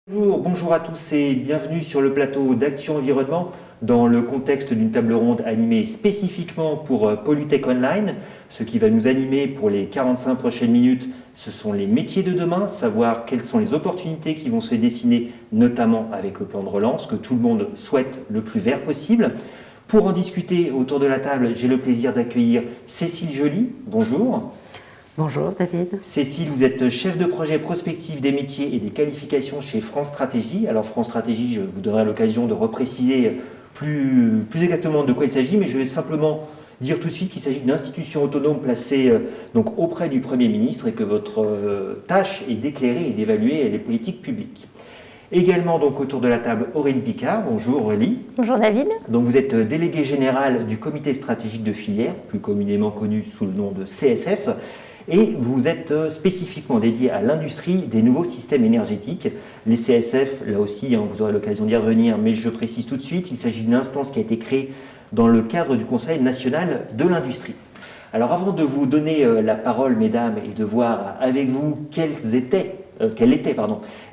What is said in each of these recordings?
Bonjour à tous et bienvenue sur le plateau d'Action Environnement dans le contexte d'une table ronde animée spécifiquement pour Polytech Online. Ce qui va nous animer pour les 45 prochaines minutes, ce sont les métiers de demain, savoir quelles sont les opportunités qui vont se dessiner, notamment avec le plan de relance que tout le monde souhaite le plus vert possible. Pour en discuter autour de la table, j'ai le plaisir d'accueillir Cécile Joly. Bonjour. Bonjour David. Cécile, vous êtes chef de projet prospective des métiers et des qualifications chez France Stratégie. Alors France Stratégie, je vous donnerai l'occasion de repréciser plus exactement de quoi il s'agit, mais je vais simplement dire tout de suite qu'il s'agit d'une institution autonome placée donc auprès du Premier ministre et que votre tâche est d'éclairer et d'évaluer les politiques publiques. Également donc autour de la table Aurélie Picard. Bonjour Aurélie. Bonjour David. Donc vous êtes déléguée générale du comité stratégique de filière, plus communément connu sous le nom de CSF. Et vous êtes spécifiquement dédié à l'industrie des nouveaux systèmes énergétiques. Les CSF, là aussi, vous aurez l'occasion d'y revenir, mais je précise tout de suite, il s'agit d'une instance qui a été créée dans le cadre du Conseil national de l'industrie. Alors avant de vous donner la parole, mesdames, et de voir avec vous quelle était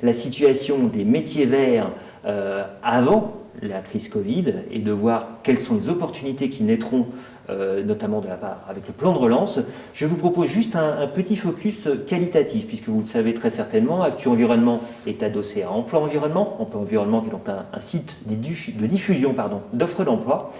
la situation des métiers verts avant la crise Covid, et de voir quelles sont les opportunités qui naîtront notamment de la part avec le plan de relance, je vous propose juste un petit focus qualitatif, puisque vous le savez très certainement, Action Environnement est adossé à Emploi Environnement qui est donc un site de diffusion d'offres d'emploi,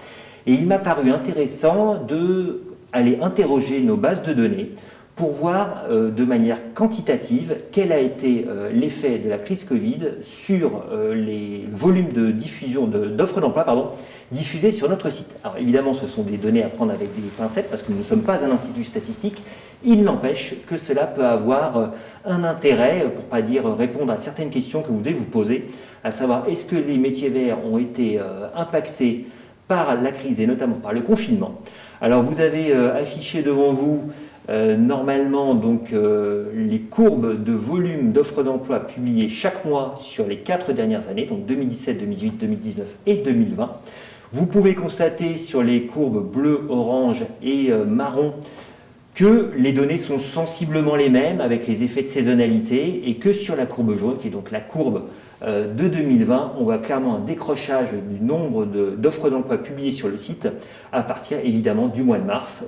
et il m'a paru intéressant d'aller interroger nos bases de données pour voir de manière quantitative quel a été l'effet de la crise Covid sur les volumes de diffusion d'offres d'emploi diffusées sur notre site. Alors évidemment, ce sont des données à prendre avec des pincettes parce que nous ne sommes pas un institut statistique. Il n'empêche que cela peut avoir un intérêt, pour ne pas dire répondre à certaines questions que vous devez vous poser, à savoir est-ce que les métiers verts ont été impactés par la crise et notamment par le confinement. Alors vous avez affiché devant vous normalement donc les courbes de volume d'offres d'emploi publiées chaque mois sur les 4 dernières années, donc 2017, 2018, 2019 et 2020. Vous pouvez constater sur les courbes bleu, orange et marron que les données sont sensiblement les mêmes avec les effets de saisonnalité et que sur la courbe jaune, qui est donc la courbe de 2020, on voit clairement un décrochage du nombre d'offres d'emploi publiées sur le site à partir évidemment du mois de mars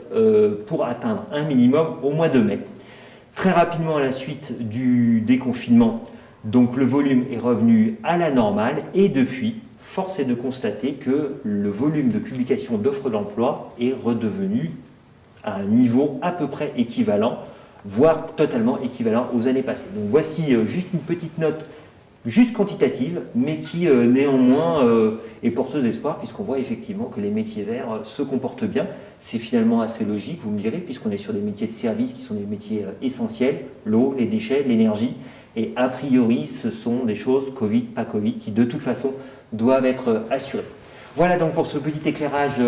pour atteindre un minimum au mois de mai. Très rapidement à la suite du déconfinement, donc le volume est revenu à la normale et depuis, force est de constater que le volume de publication d'offres d'emploi est redevenu à un niveau à peu près équivalent, voire totalement équivalent aux années passées. Donc voici juste une petite note juste quantitative, mais qui néanmoins est porteuse d'espoir, puisqu'on voit effectivement que les métiers verts se comportent bien. C'est finalement assez logique, vous me direz, puisqu'on est sur des métiers de service qui sont des métiers essentiels, l'eau, les déchets, l'énergie, et a priori ce sont des choses Covid, pas Covid, qui de toute façon doivent être assurées. Voilà donc pour ce petit éclairage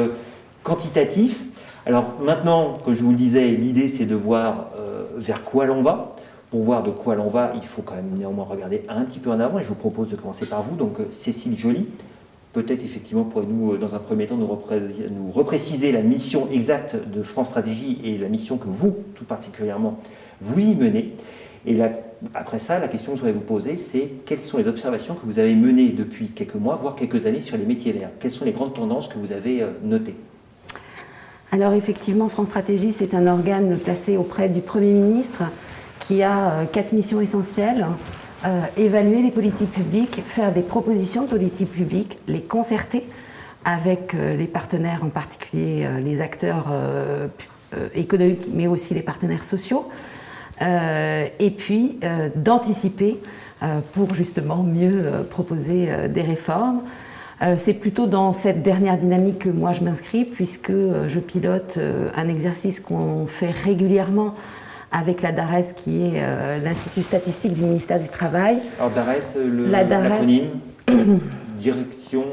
quantitatif. Alors maintenant, comme je vous le disais, l'idée c'est de voir vers quoi l'on va. Pour voir de quoi l'on va, il faut quand même néanmoins regarder un petit peu en avant, et je vous propose de commencer par vous, donc Cécile Joly. Peut-être effectivement pourrez-nous dans un premier temps nous repréciser la mission exacte de France Stratégie et la mission que vous, tout particulièrement, vous y menez. Et là, après ça, la question que je voudrais vous poser, c'est quelles sont les observations que vous avez menées depuis quelques mois, voire quelques années sur les métiers verts? Quelles sont les grandes tendances que vous avez notées? Alors effectivement, France Stratégie, c'est un organe placé auprès du Premier ministre qui a 4 missions essentielles. Évaluer les politiques publiques, faire des propositions de politiques publiques, les concerter avec les partenaires, en particulier les acteurs économiques, mais aussi les partenaires sociaux, et puis d'anticiper pour justement mieux proposer des réformes. C'est plutôt dans cette dernière dynamique que moi je m'inscris, puisque je pilote un exercice qu'on fait régulièrement avec la DARES, qui est l'Institut statistique du ministère du Travail. Alors DARES, l'acronyme Direction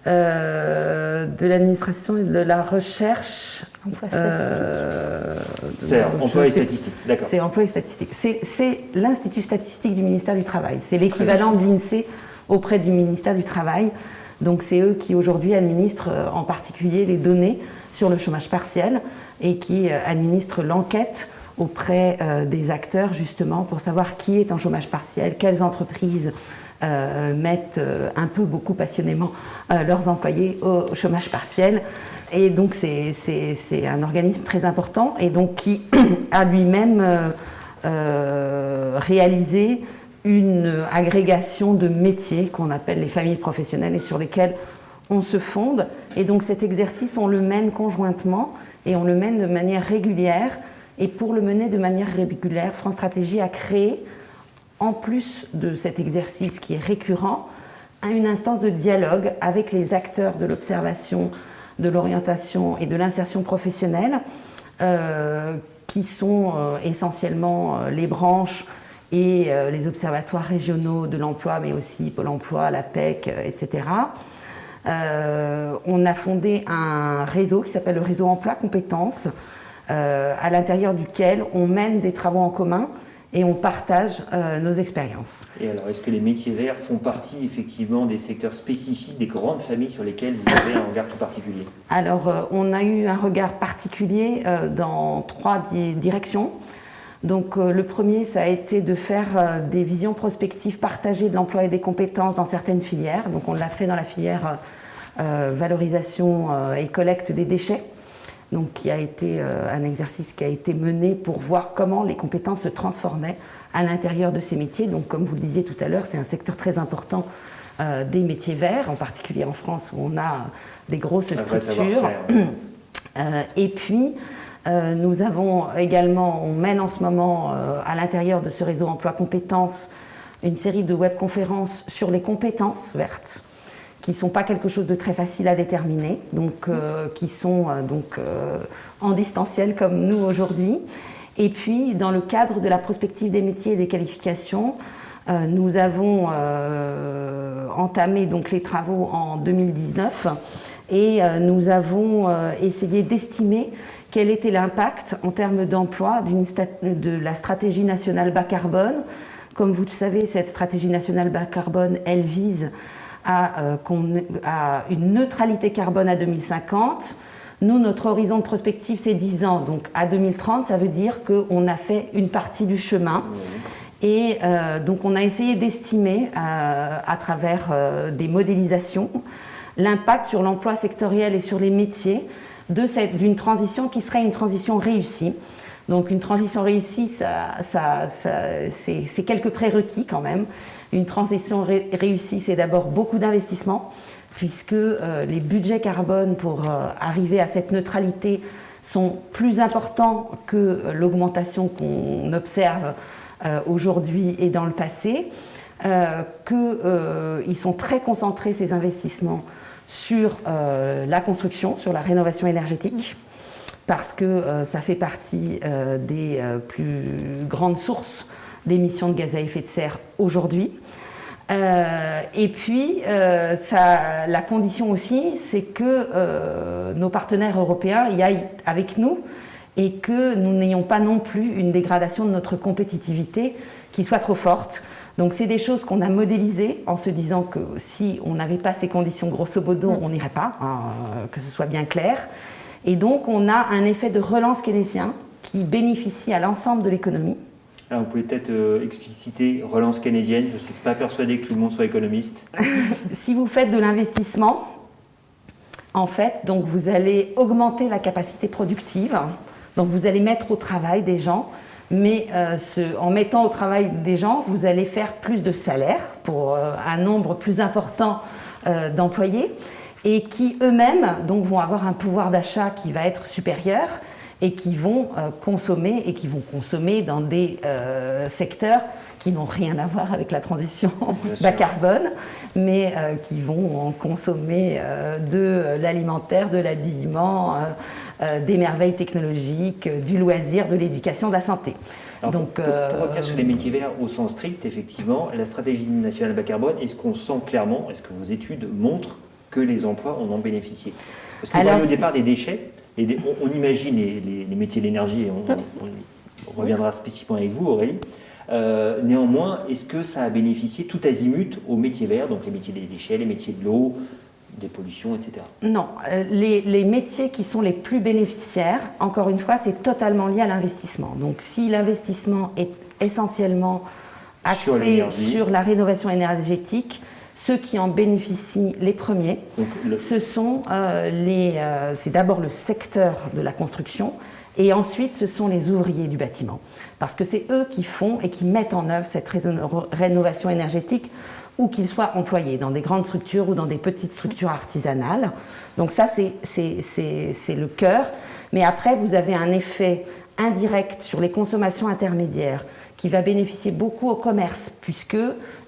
de l'administration et de la recherche. C'est emploi et statistique, d'accord. C'est emploi et statistique. C'est l'Institut statistique du ministère du Travail. C'est l'équivalent de l'INSEE auprès du ministère du Travail. Donc c'est eux qui aujourd'hui administrent en particulier les données sur le chômage partiel et qui administrent l'enquête auprès des acteurs justement pour savoir qui est en chômage partiel, quelles entreprises mettent un peu, beaucoup passionnément, leurs employés au chômage partiel. Et donc c'est un organisme très important et donc qui a lui-même réalisé une agrégation de métiers qu'on appelle les familles professionnelles et sur lesquelles on se fonde. Et donc cet exercice, on le mène conjointement et on le mène de manière régulière. Et pour le mener de manière régulière, France Stratégie a créé, en plus de cet exercice qui est récurrent, une instance de dialogue avec les acteurs de l'observation, de l'orientation et de l'insertion professionnelle, qui sont essentiellement les branches et les observatoires régionaux de l'emploi, mais aussi Pôle emploi, la PEC, etc. On a fondé un réseau qui s'appelle le réseau Emploi Compétences, à l'intérieur duquel on mène des travaux en commun et on partage nos expériences. Et alors, est-ce que les métiers verts font partie effectivement des secteurs spécifiques, des grandes familles sur lesquelles vous avez un regard tout particulier? Alors, on a eu un regard particulier dans 3 directions. Donc, le premier, ça a été de faire des visions prospectives partagées de l'emploi et des compétences dans certaines filières. Donc, on l'a fait dans la filière valorisation et collecte des déchets. Donc, qui a été un exercice qui a été mené pour voir comment les compétences se transformaient à l'intérieur de ces métiers. Donc, comme vous le disiez tout à l'heure, c'est un secteur très important des métiers verts, en particulier en France où on a des grosses structures. Et puis, nous avons également, on mène en ce moment à l'intérieur de ce réseau Emploi Compétences une série de webconférences sur les compétences vertes, qui ne sont pas quelque chose de très facile à déterminer, donc, qui sont en distanciel comme nous aujourd'hui. Et puis, dans le cadre de la prospective des métiers et des qualifications, nous avons entamé donc, les travaux en 2019 et nous avons essayé d'estimer quel était l'impact en termes d'emploi de la stratégie nationale bas carbone. Comme vous le savez, cette stratégie nationale bas carbone, elle vise à une neutralité carbone à 2050. Nous, notre horizon de prospective, c'est 10 ans. Donc, à 2030, ça veut dire qu'on a fait une partie du chemin. Et donc, on a essayé d'estimer, à travers des modélisations, l'impact sur l'emploi sectoriel et sur les métiers d'une transition qui serait une transition réussie. Donc, une transition réussie, c'est quelques prérequis quand même. Une transition réussie, c'est d'abord beaucoup d'investissements, puisque les budgets carbone pour arriver à cette neutralité sont plus importants que l'augmentation qu'on observe aujourd'hui et dans le passé, qu'ils sont très concentrés, ces investissements, sur la construction, sur la rénovation énergétique, parce que ça fait partie des plus grandes sources d'émissions de gaz à effet de serre aujourd'hui. Et puis, la condition aussi, c'est que nos partenaires européens y aillent avec nous et que nous n'ayons pas non plus une dégradation de notre compétitivité qui soit trop forte. Donc, c'est des choses qu'on a modélisées en se disant que si on n'avait pas ces conditions, grosso modo, on n'irait pas, que ce soit bien clair. Et donc, on a un effet de relance keynésien qui bénéficie à l'ensemble de l'économie. Alors, vous pouvez peut-être expliciter relance keynésienne. Je ne suis pas persuadé que tout le monde soit économiste. Si vous faites de l'investissement, en fait, donc vous allez augmenter la capacité productive. Donc, vous allez mettre au travail des gens. Mais en mettant au travail des gens, vous allez faire plus de salaires pour un nombre plus important d'employés et qui eux-mêmes donc, vont avoir un pouvoir d'achat qui va être supérieur et qui vont consommer dans des secteurs qui n'ont rien à voir avec la transition bas carbone, mais qui vont consommer de l'alimentaire, de l'habillement, des merveilles technologiques, du loisir, de l'éducation, de la santé. Alors, donc, pour revenir sur les métiers verts au sens strict, effectivement, la stratégie nationale bas carbone, est-ce qu'on sent clairement, est-ce que vos études montrent que les emplois en ont bénéficié? Parce qu'on parlait au départ des déchets, et on imagine les métiers de l'énergie, et on reviendra spécifiquement avec vous, Aurélie. Néanmoins, est-ce que ça a bénéficié tout azimut aux métiers verts, donc les métiers des déchets, les métiers de l'eau, des pollutions, etc. Non, les métiers qui sont les plus bénéficiaires, encore une fois, c'est totalement lié à l'investissement. Donc si l'investissement est essentiellement axé sur la rénovation énergétique. Ceux qui en bénéficient les premiers, c'est d'abord le secteur de la construction et ensuite ce sont les ouvriers du bâtiment. Parce que c'est eux qui font et qui mettent en œuvre cette rénovation énergétique où qu'ils soient employés dans des grandes structures ou dans des petites structures artisanales. Donc ça, c'est le cœur. Mais après, vous avez un effet indirect sur les consommations intermédiaires qui va bénéficier beaucoup au commerce, puisque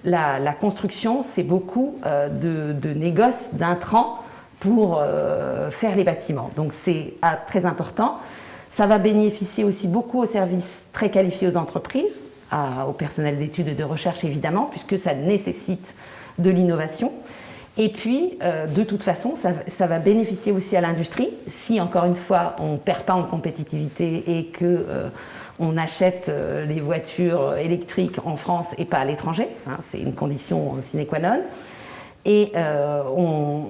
la construction, c'est beaucoup de négoces, d'intrants pour faire les bâtiments. Donc c'est très important. Ça va bénéficier aussi beaucoup aux services très qualifiés aux entreprises, au personnel d'études et de recherche évidemment, puisque ça nécessite de l'innovation. Et puis, de toute façon, ça va bénéficier aussi à l'industrie, si encore une fois, on ne perd pas en compétitivité et qu'on achète les voitures électriques en France et pas à l'étranger. Hein, c'est une condition sine qua non. Et on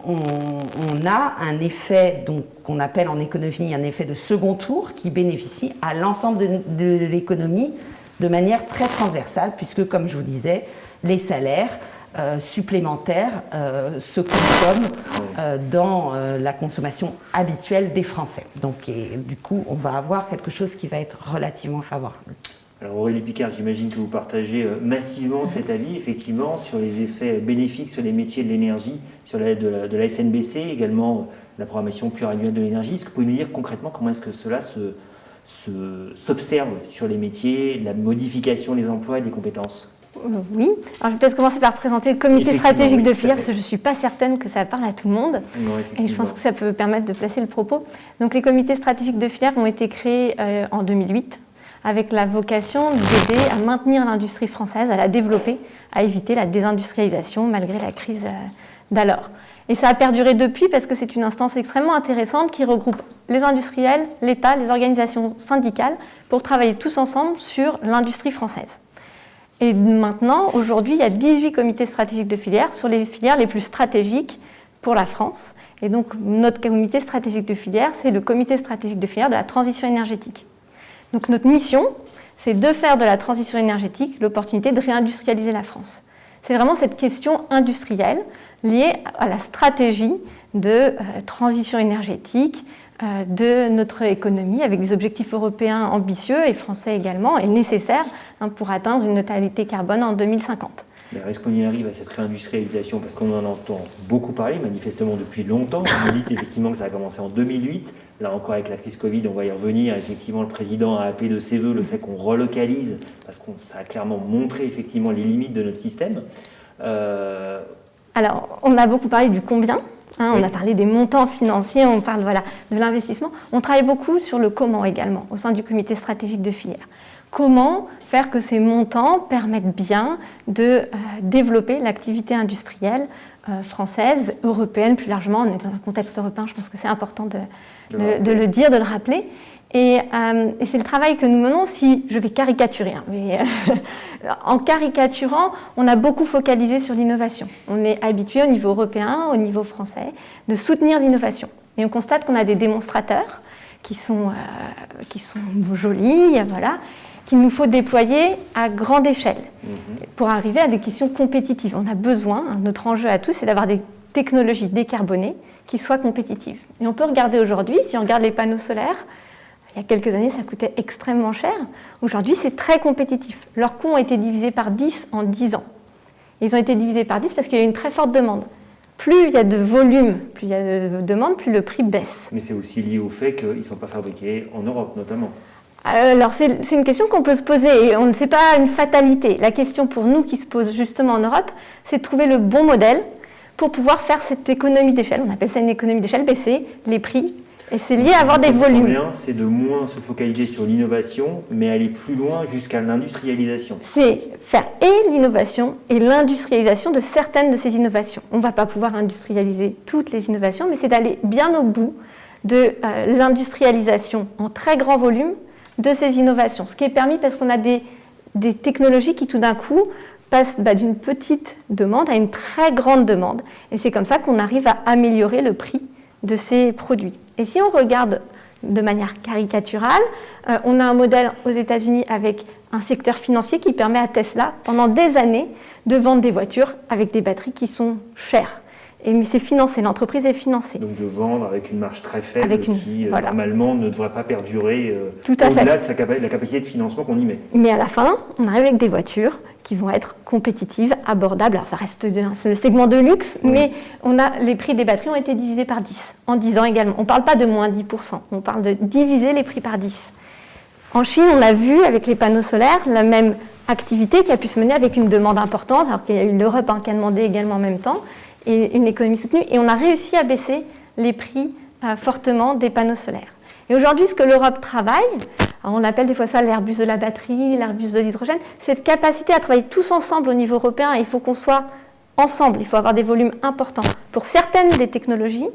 a un effet qu'on appelle en économie un effet de second tour qui bénéficie à l'ensemble de l'économie de manière très transversale, puisque, comme je vous disais, les salaires supplémentaires se consomment dans la consommation habituelle des Français. Donc, du coup, on va avoir quelque chose qui va être relativement favorable. Alors Aurélie Picard, j'imagine que vous partagez massivement cet avis, effectivement, sur les effets bénéfiques sur les métiers de l'énergie, sur l'aide de la SNBC, également la programmation pluriannuelle de l'énergie. Est-ce que vous pouvez nous dire concrètement comment est-ce que cela s'observe sur les métiers, la modification des emplois et des compétences? Oui, alors je vais peut-être commencer par présenter le comité stratégique de filière, parce que je ne suis pas certaine que ça parle à tout le monde. Non, et je pense que ça peut permettre de placer le propos. Donc les comités stratégiques de filière ont été créés en 2008, avec la vocation d'aider à maintenir l'industrie française, à la développer, à éviter la désindustrialisation malgré la crise d'alors. Et ça a perduré depuis parce que c'est une instance extrêmement intéressante qui regroupe les industriels, l'État, les organisations syndicales pour travailler tous ensemble sur l'industrie française. Et maintenant, aujourd'hui, il y a 18 comités stratégiques de filière sur les filières les plus stratégiques pour la France. Et donc, notre comité stratégique de filière, c'est le comité stratégique de filière de la transition énergétique. Donc, notre mission, c'est de faire de la transition énergétique l'opportunité de réindustrialiser la France. C'est vraiment cette question industrielle liée à la stratégie de transition énergétique de notre économie avec des objectifs européens ambitieux et français également et nécessaires pour atteindre une neutralité carbone en 2050. Mais est-ce qu'on y arrive à cette réindustrialisation? Parce qu'on en entend beaucoup parler, manifestement depuis longtemps. Vous dites effectivement que ça a commencé en 2008. Là encore avec la crise Covid, on va y revenir. Effectivement, le président a appelé de ses voeux le fait qu'on relocalise, parce que ça a clairement montré effectivement les limites de notre système. Alors, on a beaucoup parlé du combien. Oui. On a parlé des montants financiers, on parle de l'investissement. On travaille beaucoup sur le comment également, au sein du comité stratégique de filière. Comment faire que ces montants permettent bien de développer l'activité industrielle française, européenne plus largement. On est dans un contexte européen, je pense que c'est important de le dire, de le rappeler. Et c'est le travail que nous menons, si je vais caricaturer. Mais en caricaturant, on a beaucoup focalisé sur l'innovation. On est habitué au niveau européen, au niveau français, de soutenir l'innovation. Et on constate qu'on a des démonstrateurs qui sont jolis, voilà, qu'il nous faut déployer à grande échelle pour arriver à des questions compétitives. On a besoin, notre enjeu à tous, c'est d'avoir des technologies décarbonées qui soient compétitives. Et on peut regarder aujourd'hui, si on regarde les panneaux solaires, il y a quelques années, ça coûtait extrêmement cher. Aujourd'hui, c'est très compétitif. Leurs coûts ont été divisés par 10 en 10 ans. Ils ont été divisés par 10 parce qu'il y a une très forte demande. Plus il y a de volume, plus il y a de demande, plus le prix baisse. Mais c'est aussi lié au fait qu'ils ne sont pas fabriqués en Europe, notamment. Alors, c'est une question qu'on peut se poser. Et c'est pas une fatalité. La question pour nous qui se pose justement en Europe, c'est de trouver le bon modèle pour pouvoir faire cette économie d'échelle. On appelle ça une économie d'échelle, baisser les prix. Et c'est lié à avoir des volumes. C'est de moins se focaliser sur l'innovation, mais aller plus loin jusqu'à l'industrialisation. C'est faire et l'innovation et l'industrialisation de certaines de ces innovations. On ne va pas pouvoir industrialiser toutes les innovations, mais c'est d'aller bien au bout de l'industrialisation en très grand volume de ces innovations. Ce qui est permis parce qu'on a des technologies qui tout d'un coup passent d'une petite demande à une très grande demande. Et c'est comme ça qu'on arrive à améliorer le prix de ces produits. Et si on regarde de manière caricaturale. On a un modèle aux États-Unis avec un secteur financier qui permet à Tesla, pendant des années, de vendre des voitures avec des batteries qui sont chères. Mais c'est financé, l'entreprise est financée. Donc de vendre avec une marge très faible qui, normalement, ne devrait pas perdurer au-delà de la capacité de financement qu'on y met. Mais à la fin, on arrive avec des voitures qui vont être compétitives, abordables. Alors ça reste le segment de luxe, mais les prix des batteries ont été divisés par 10, en 10 ans également. On ne parle pas de moins 10%, on parle de diviser les prix par 10. En Chine, on a vu avec les panneaux solaires la même activité qui a pu se mener avec une demande importante, alors qu'il y a eu l'Europe qui a demandé également en même temps, et une économie soutenue, et on a réussi à baisser les prix fortement des panneaux solaires. Et aujourd'hui, ce que l'Europe travaille, on appelle des fois ça l'Airbus de la batterie, l'Airbus de l'hydrogène, cette capacité à travailler tous ensemble au niveau européen, il faut qu'on soit ensemble, il faut avoir des volumes importants. Pour certaines des technologies,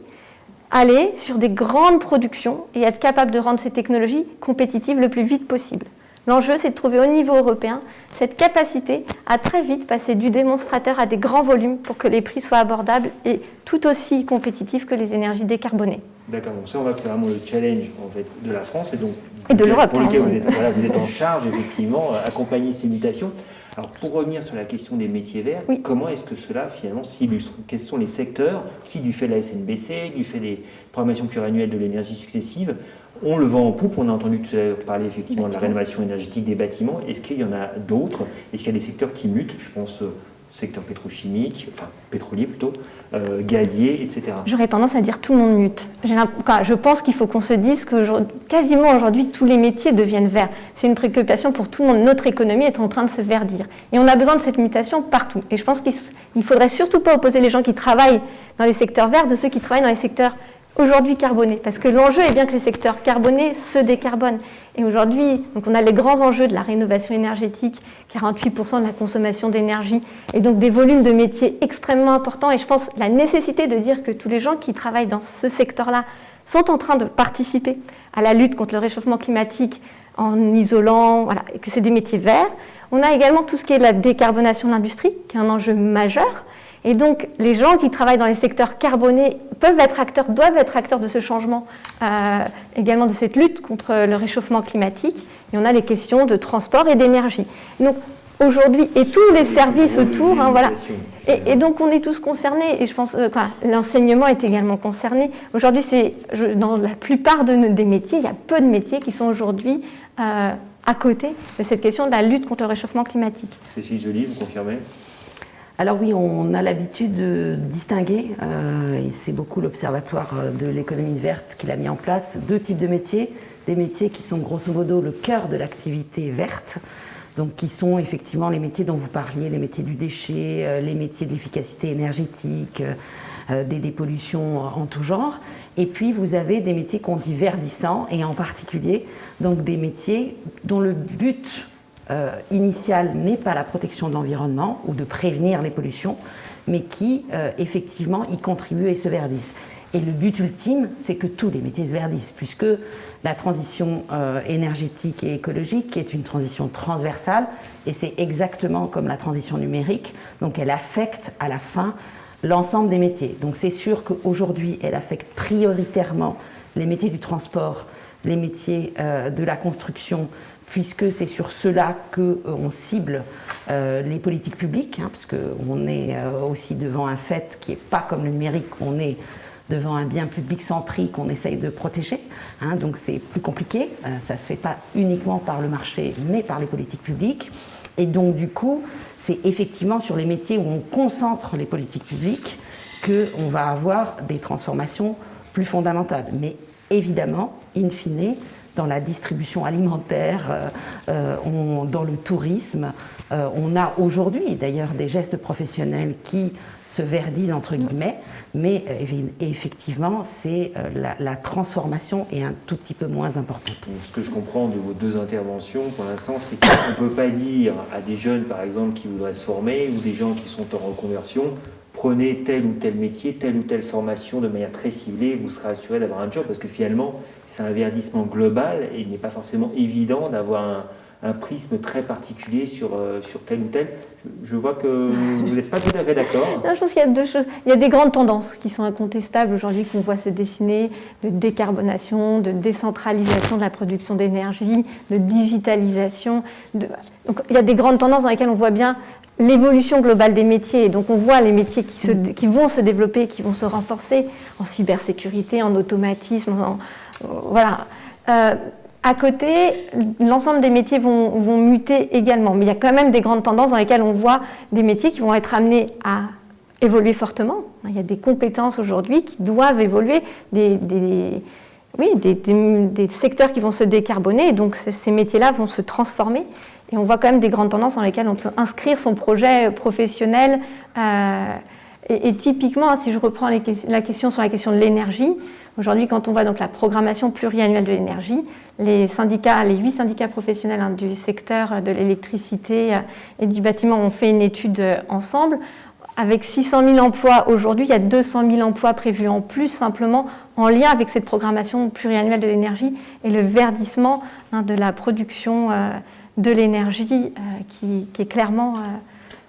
aller sur des grandes productions et être capable de rendre ces technologies compétitives le plus vite possible. L'enjeu, c'est de trouver au niveau européen cette capacité à très vite passer du démonstrateur à des grands volumes pour que les prix soient abordables et tout aussi compétitifs que les énergies décarbonées. D'accord, donc ça, on voit que c'est vraiment le challenge en fait, de la France et de l'Europe. Pour lequel vous êtes en charge, effectivement, accompagner ces mutations. Alors, pour revenir sur la question des métiers verts, comment est-ce que cela, finalement, s'illustre? Quels sont les secteurs qui, du fait de la SNBC, du fait des programmations pluriannuelles de l'énergie successive, ont le vent en poupe? On a entendu tout à l'heure parler, effectivement, de la rénovation énergétique des bâtiments. Est-ce qu'il y en a d'autres? Est-ce qu'il y a des secteurs qui mutent? Je pense secteur pétrochimique, enfin pétrolier plutôt, gazier, etc. J'aurais tendance à dire tout le monde mute. Je pense qu'il faut qu'on se dise que quasiment aujourd'hui tous les métiers deviennent verts. C'est une préoccupation pour tout le monde. Notre économie est en train de se verdir. Et on a besoin de cette mutation partout. Et je pense qu'il ne faudrait surtout pas opposer les gens qui travaillent dans les secteurs verts de ceux qui travaillent dans les secteurs aujourd'hui carbonés. Parce que l'enjeu est bien que les secteurs carbonés se décarbonent. Et aujourd'hui, donc on a les grands enjeux de la rénovation énergétique, 48% de la consommation d'énergie, et donc des volumes de métiers extrêmement importants. Et je pense la nécessité de dire que tous les gens qui travaillent dans ce secteur-là sont en train de participer à la lutte contre le réchauffement climatique en isolant, et que c'est des métiers verts. On a également tout ce qui est la décarbonation de l'industrie, qui est un enjeu majeur. Et donc, les gens qui travaillent dans les secteurs carbonés doivent être acteurs de ce changement, également de cette lutte contre le réchauffement climatique. Et on a les questions de transport et d'énergie. Donc, aujourd'hui, et tous les services autour, et donc on est tous concernés, et je pense que l'enseignement est également concerné. Aujourd'hui, dans la plupart des métiers, il y a peu de métiers qui sont aujourd'hui à côté de cette question de la lutte contre le réchauffement climatique. Cécile Joly, vous confirmez ? Alors oui, on a l'habitude de distinguer, et c'est beaucoup l'Observatoire de l'économie verte qui l'a mis en place, deux types de métiers. Des métiers qui sont grosso modo le cœur de l'activité verte, donc qui sont effectivement les métiers dont vous parliez, les métiers du déchet, les métiers de l'efficacité énergétique, des dépollutions en tout genre. Et puis vous avez des métiers qu'on dit verdissants, et en particulier donc des métiers dont le but initial n'est pas la protection de l'environnement ou de prévenir les pollutions, mais qui effectivement y contribuent et se verdissent. Et le but ultime, c'est que tous les métiers se verdissent, puisque la transition énergétique et écologique est une transition transversale, et c'est exactement comme la transition numérique, donc elle affecte à la fin l'ensemble des métiers. Donc c'est sûr qu'aujourd'hui, elle affecte prioritairement les métiers du transport, les métiers de la construction, puisque c'est sur cela qu'on cible les politiques publiques, parce qu'on est aussi devant un fait qui n'est pas comme le numérique, on est devant un bien public sans prix qu'on essaye de protéger, donc c'est plus compliqué, ça ne se fait pas uniquement par le marché, mais par les politiques publiques. Et donc du coup, c'est effectivement sur les métiers où on concentre les politiques publiques qu'on va avoir des transformations plus fondamentales. Mais évidemment, in fine, dans la distribution alimentaire, dans le tourisme, on a aujourd'hui d'ailleurs des gestes professionnels qui se verdisent entre guillemets, mais effectivement, c'est la transformation est un tout petit peu moins importante. Donc, ce que je comprends de vos deux interventions pour l'instant, c'est qu'on ne peut pas dire à des jeunes, par exemple, qui voudraient se former, ou des gens qui sont en reconversion, prenez tel ou tel métier, telle ou telle formation de manière très ciblée, vous serez assuré d'avoir un job, parce que finalement, c'est un verdissement global et il n'est pas forcément évident d'avoir un prisme très particulier sur tel ou tel. Je vois que vous n'êtes pas tout à fait d'accord. Non, je pense qu'il y a deux choses. Il y a des grandes tendances qui sont incontestables aujourd'hui, qu'on voit se dessiner, de décarbonation, de décentralisation de la production d'énergie, de digitalisation. Donc, il y a des grandes tendances dans lesquelles on voit bien l'évolution globale des métiers. Donc on voit les métiers qui vont se développer, qui vont se renforcer en cybersécurité, en automatisme. Voilà. À côté, l'ensemble des métiers vont muter également. Mais il y a quand même des grandes tendances dans lesquelles on voit des métiers qui vont être amenés à évoluer fortement. Il y a des compétences aujourd'hui qui doivent évoluer, des secteurs qui vont se décarboner. Et donc ces métiers-là vont se transformer. Et on voit quand même des grandes tendances dans lesquelles on peut inscrire son projet professionnel. Et typiquement, si je reprends la question sur la question de l'énergie, aujourd'hui, quand on voit donc la programmation pluriannuelle de l'énergie, les 8 syndicats professionnels du secteur de l'électricité et du bâtiment ont fait une étude ensemble. Avec 600 000 emplois aujourd'hui, il y a 200 000 emplois prévus en plus, simplement en lien avec cette programmation pluriannuelle de l'énergie et le verdissement de la production de l'énergie qui est clairement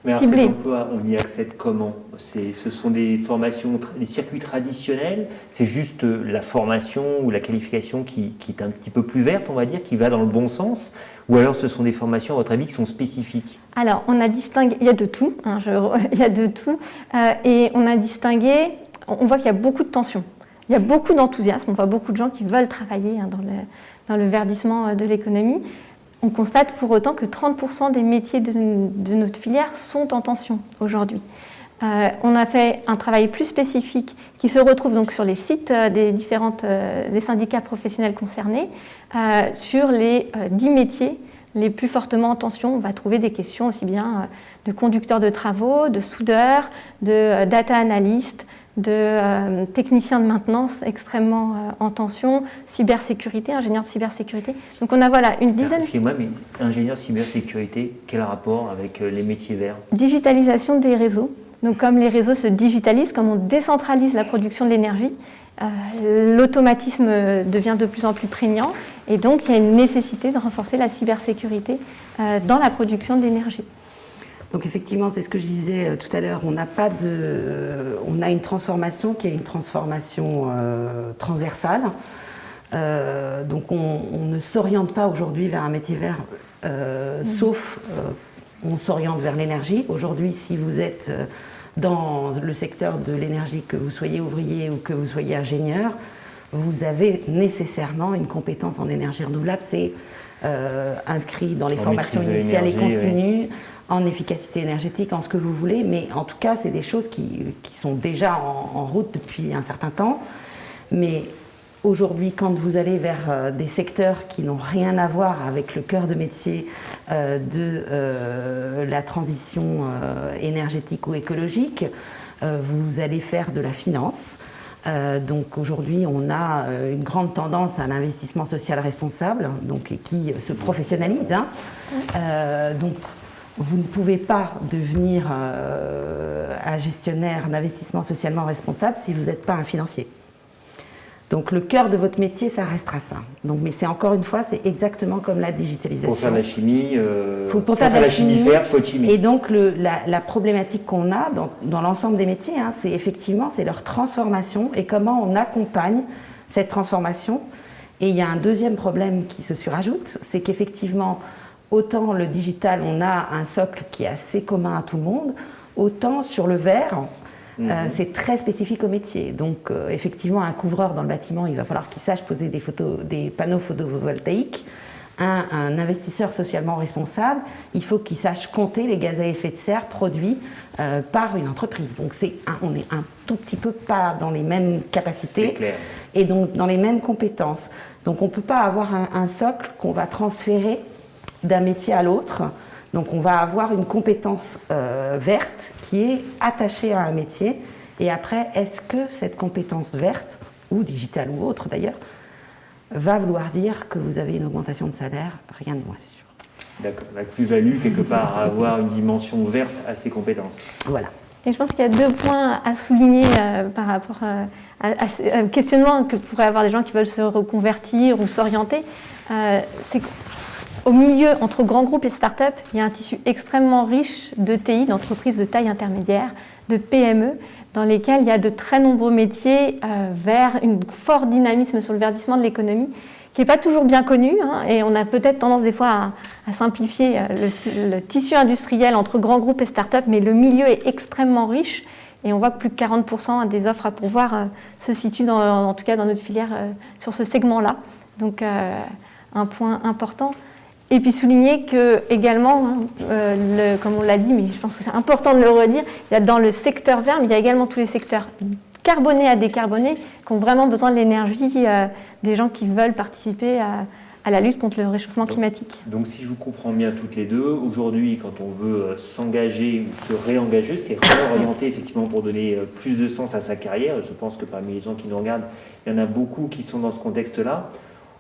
Mais alors, ciblée. ces emplois, on y accède comment? Ce sont des formations, des circuits traditionnels? C'est juste la formation ou la qualification qui est un petit peu plus verte, on va dire, qui va dans le bon sens? Ou alors ce sont des formations, à votre avis, qui sont spécifiques? Alors, on a distingué, il y a de tout, il y a de tout, et on a distingué, on voit qu'il y a beaucoup de tensions, il y a beaucoup d'enthousiasme, on voit beaucoup de gens qui veulent travailler dans le verdissement de l'économie. On constate pour autant que 30% des métiers de notre filière sont en tension aujourd'hui. On a fait un travail plus spécifique qui se retrouve donc sur les sites des syndicats professionnels concernés. Sur les 10 métiers les plus fortement en tension, on va trouver des questions aussi bien de conducteurs de travaux, de soudeurs, de data analystes, de techniciens de maintenance extrêmement en tension, cybersécurité, ingénieurs de cybersécurité. Donc on a une dizaine... Excusez-moi, mais ingénieur cybersécurité, quel rapport avec les métiers verts? Digitalisation des réseaux. Donc comme les réseaux se digitalisent, comme on décentralise la production de l'énergie, l'automatisme devient de plus en plus prégnant et donc il y a une nécessité de renforcer la cybersécurité dans la production de l'énergie. Donc effectivement, c'est ce que je disais tout à l'heure, on a une transformation qui est une transformation transversale. Donc on ne s'oriente pas aujourd'hui vers un métier vert, sauf on s'oriente vers l'énergie. Aujourd'hui, si vous êtes dans le secteur de l'énergie, que vous soyez ouvrier ou que vous soyez ingénieur, vous avez nécessairement une compétence en énergie renouvelable. C'est inscrit dans les formations initiales et continues. Oui. En efficacité énergétique, en ce que vous voulez, mais en tout cas, c'est des choses qui sont déjà en route depuis un certain temps. Mais aujourd'hui, quand vous allez vers des secteurs qui n'ont rien à voir avec le cœur de métier de la transition énergétique ou écologique, vous allez faire de la finance. Donc aujourd'hui, on a une grande tendance à l'investissement social responsable, donc, qui se professionnalise. Donc, vous ne pouvez pas devenir un gestionnaire d'investissement socialement responsable si vous n'êtes pas un financier. Donc le cœur de votre métier, ça restera ça. Donc, mais c'est encore une fois, c'est exactement comme la digitalisation. Pour faire de la chimie, pour faire de la chimie, faut être chimiste. Et donc la problématique qu'on a dans l'ensemble des métiers, c'est effectivement c'est leur transformation et comment on accompagne cette transformation. Et il y a un deuxième problème qui se surajoute, c'est qu'effectivement, autant le digital, on a un socle qui est assez commun à tout le monde, autant sur le verre, c'est très spécifique au métier. Donc effectivement, un couvreur dans le bâtiment, il va falloir qu'il sache poser des panneaux photovoltaïques. Un investisseur socialement responsable, il faut qu'il sache compter les gaz à effet de serre produits par une entreprise. Donc on est un tout petit peu pas dans les mêmes capacités et donc dans les mêmes compétences. Donc on ne peut pas avoir un socle qu'on va transférer d'un métier à l'autre. Donc on va avoir une compétence verte qui est attachée à un métier. Et après, est-ce que cette compétence verte, ou digitale ou autre d'ailleurs, va vouloir dire que vous avez une augmentation de salaire? Rien n'est moins sûr. D'accord. La plus-value, quelque part, à avoir une dimension verte à ses compétences. Voilà. Et je pense qu'il y a 2 points à souligner par rapport à ce questionnement que pourraient avoir des gens qui veulent se reconvertir ou s'orienter. C'est au milieu, entre grands groupes et start-up, il y a un tissu extrêmement riche de TI, d'entreprises de taille intermédiaire, de PME, dans lesquelles il y a de très nombreux métiers vers un fort dynamisme sur le verdissement de l'économie, qui n'est pas toujours bien connu, hein, et on a peut-être tendance des fois à simplifier le tissu industriel entre grands groupes et start-up, mais le milieu est extrêmement riche, et on voit que plus de 40% des offres à pourvoir se situent, en tout cas dans notre filière, sur ce segment-là. Donc un point important. Et puis souligner que également, comme on l'a dit, mais je pense que c'est important de le redire, il y a dans le secteur vert, mais il y a également tous les secteurs carbonés à décarbonés qui ont vraiment besoin de l'énergie des gens qui veulent participer à la lutte contre le réchauffement climatique. Donc si je vous comprends bien toutes les deux, aujourd'hui quand on veut s'engager ou se réengager, c'est réorienter effectivement pour donner plus de sens à sa carrière. Je pense que parmi les gens qui nous regardent, il y en a beaucoup qui sont dans ce contexte-là.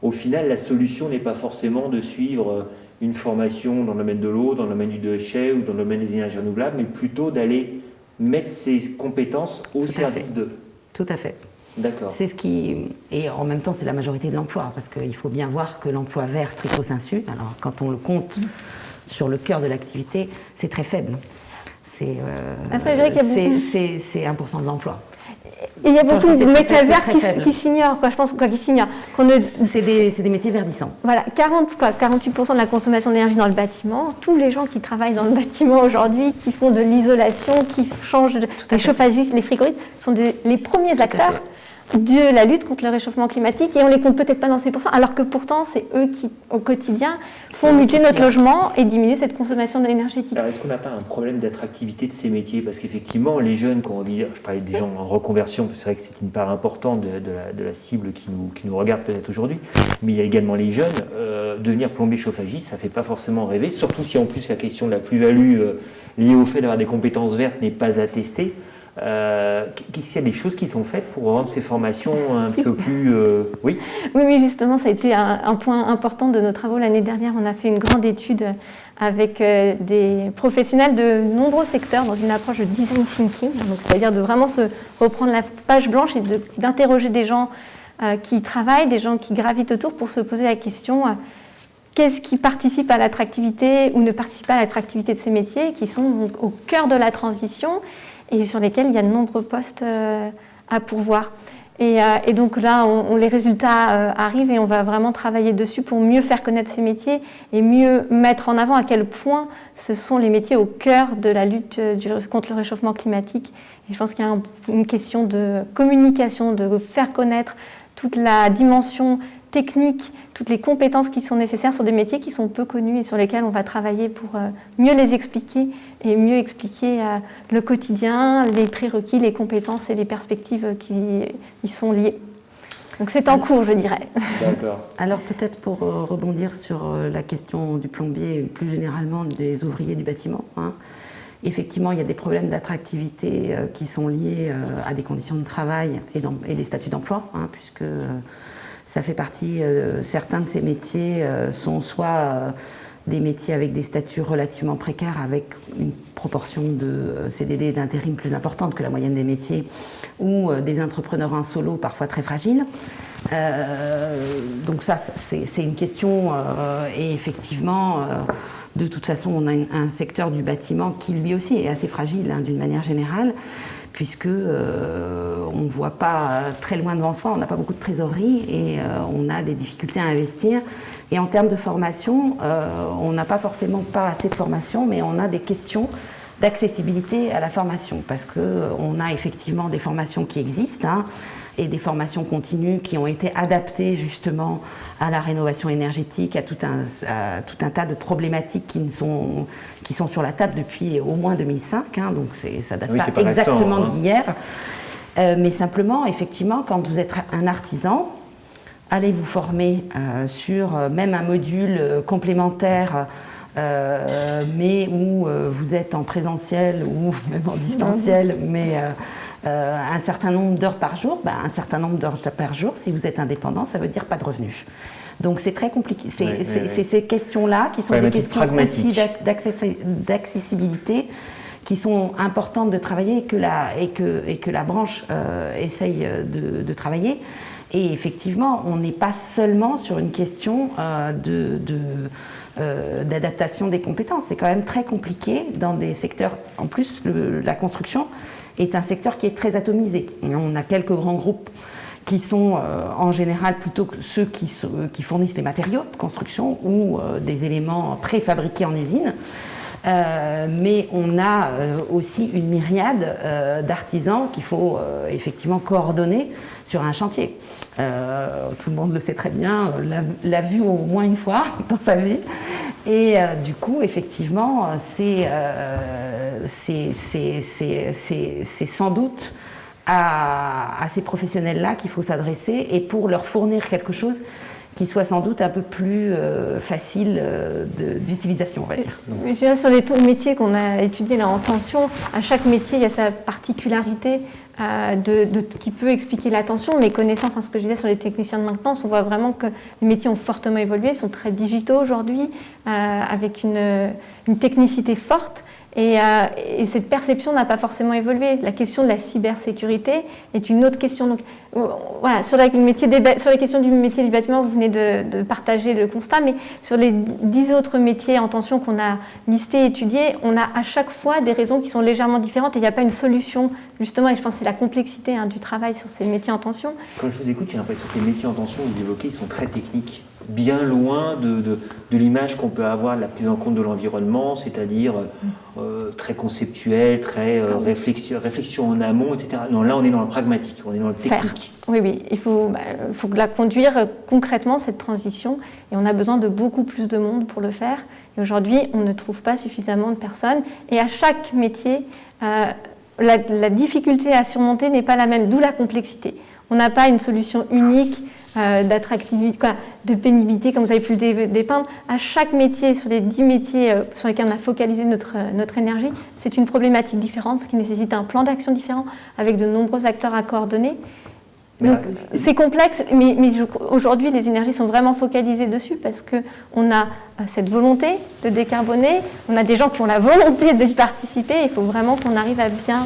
Au final, la solution n'est pas forcément de suivre une formation dans le domaine de l'eau, dans le domaine du déchet ou dans le domaine des énergies renouvelables, mais plutôt d'aller mettre ses compétences au service d'eux. Tout à fait. D'accord. C'est ce qui... Et en même temps, c'est la majorité de l'emploi, parce qu'il faut bien voir que l'emploi vert stricto sensu, alors quand on le compte sur le cœur de l'activité, c'est très faible. Après, je dirais qu'il y a c'est 1% de l'emploi. Et il y a beaucoup de métiers verts qui s'ignorent, je pense, qui s'ignorent. C'est des métiers verdissants. Voilà, 48% de la consommation d'énergie dans le bâtiment. Tous les gens qui travaillent dans le bâtiment aujourd'hui, qui font de l'isolation, qui changent les chauffagistes, les frigoristes, sont les premiers acteurs de la lutte contre le réchauffement climatique, et on ne les compte peut-être pas dans ces pourcents, alors que pourtant c'est eux qui, au quotidien, font muter notre logement et diminuer cette consommation énergétique. Alors est-ce qu'on n'a pas un problème d'attractivité de ces métiers? Parce qu'effectivement, les jeunes, quand on dit, je parlais des gens en reconversion, c'est vrai que c'est une part importante de la cible qui nous regarde peut-être aujourd'hui, mais il y a également les jeunes. Devenir plombier chauffagiste, ça ne fait pas forcément rêver, surtout si en plus la question de la plus-value liée au fait d'avoir des compétences vertes n'est pas attestée. Est-ce qu'il y a des choses qui sont faites pour rendre ces formations un petit peu plus... Oui, justement, ça a été un point important de nos travaux l'année dernière. On a fait une grande étude avec des professionnels de nombreux secteurs dans une approche de design thinking, donc c'est-à-dire de vraiment se reprendre la page blanche et d'interroger des gens qui travaillent, des gens qui gravitent autour pour se poser la question qu'est-ce qui participe à l'attractivité ou ne participe pas à l'attractivité de ces métiers qui sont donc au cœur de la transition et sur lesquels il y a de nombreux postes à pourvoir. Et donc là, les résultats arrivent et on va vraiment travailler dessus pour mieux faire connaître ces métiers et mieux mettre en avant à quel point ce sont les métiers au cœur de la lutte contre le réchauffement climatique. Et je pense qu'il y a une question de communication, de faire connaître toute la dimension techniques, toutes les compétences qui sont nécessaires sur des métiers qui sont peu connus et sur lesquels on va travailler pour mieux les expliquer et mieux expliquer le quotidien, les prérequis, les compétences et les perspectives qui y sont liées. Donc c'est en cours, je dirais. D'accord. Alors peut-être pour rebondir sur la question du plombier et plus généralement des ouvriers du bâtiment, effectivement, il y a des problèmes d'attractivité qui sont liés à des conditions de travail et des statuts d'emploi, puisque ça fait partie, certains de ces métiers sont soit des métiers avec des statuts relativement précaires, avec une proportion de CDD et d'intérim plus importante que la moyenne des métiers, ou des entrepreneurs en solo parfois très fragiles. Donc ça, c'est une question, et effectivement, de toute façon, on a un secteur du bâtiment qui lui aussi est assez fragile d'une manière générale, puisque on ne voit pas très loin devant soi, on n'a pas beaucoup de trésorerie et on a des difficultés à investir. Et en termes de formation, on n'a pas forcément pas assez de formation, mais on a des questions d'accessibilité à la formation, parce qu'on a effectivement des formations qui existent, et des formations continues qui ont été adaptées justement à la rénovation énergétique, à tout un tas de problématiques qui sont sur la table depuis au moins 2005, donc ça date pas exactement d'hier. Mais simplement, effectivement, quand vous êtes un artisan, allez vous former sur même un module complémentaire, mais où vous êtes en présentiel ou même en distanciel, mais un certain nombre d'heures par jour. Un certain nombre d'heures par jour, si vous êtes indépendant, ça veut dire pas de revenus. Donc c'est très compliqué. C'est ces questions-là qui sont des questions aussi d'accessibilité qui sont importantes de travailler et que la branche essaye de travailler. Et effectivement, on n'est pas seulement sur une question d'adaptation des compétences. C'est quand même très compliqué dans des secteurs. En plus, la construction est un secteur qui est très atomisé. On a quelques grands groupes qui sont en général plutôt ceux qui fournissent les matériaux de construction ou des éléments préfabriqués en usine. Mais on a aussi une myriade d'artisans qu'il faut effectivement coordonner sur un chantier. Tout le monde le sait très bien, l'a vu au moins une fois dans sa vie. Et du coup, effectivement, c'est sans doute à ces professionnels-là qu'il faut s'adresser et pour leur fournir quelque chose qui soit sans doute un peu plus facile d'utilisation, on va dire. Je dirais sur les métiers qu'on a étudiés là en tension, à chaque métier, il y a sa particularité qui peut expliquer la tension. Mes connaissances, ce que je disais sur les techniciens de maintenance, on voit vraiment que les métiers ont fortement évolué, sont très digitaux aujourd'hui, avec une technicité forte. Et cette perception n'a pas forcément évolué. La question de la cybersécurité est une autre question. Donc, voilà, sur les questions du métier du bâtiment, vous venez de partager le constat, mais sur les 10 autres métiers en tension qu'on a listés et étudiés, on a à chaque fois des raisons qui sont légèrement différentes et il n'y a pas une solution, justement, et je pense que c'est la complexité du travail sur ces métiers en tension. Quand je vous écoute, j'ai l'impression que les métiers en tension, vous évoquez, ils sont très techniques, bien loin de l'image qu'on peut avoir de la prise en compte de l'environnement, c'est-à-dire très conceptuelle, très réflexion en amont, etc. Non, là, on est dans le pragmatique, on est dans le technique. Oui, il faut la conduire concrètement, cette transition, et on a besoin de beaucoup plus de monde pour le faire. Et aujourd'hui, on ne trouve pas suffisamment de personnes, et à chaque métier, la difficulté à surmonter n'est pas la même, d'où la complexité. On n'a pas une solution unique d'attractivité, de pénibilité, comme vous avez pu le dépeindre. À chaque métier, sur les 10 métiers sur lesquels on a focalisé notre énergie, c'est une problématique différente, ce qui nécessite un plan d'action différent, avec de nombreux acteurs à coordonner. Donc, c'est complexe, mais aujourd'hui, les énergies sont vraiment focalisées dessus parce qu'on a cette volonté de décarboner, on a des gens qui ont la volonté d'y participer, il faut vraiment qu'on arrive à bien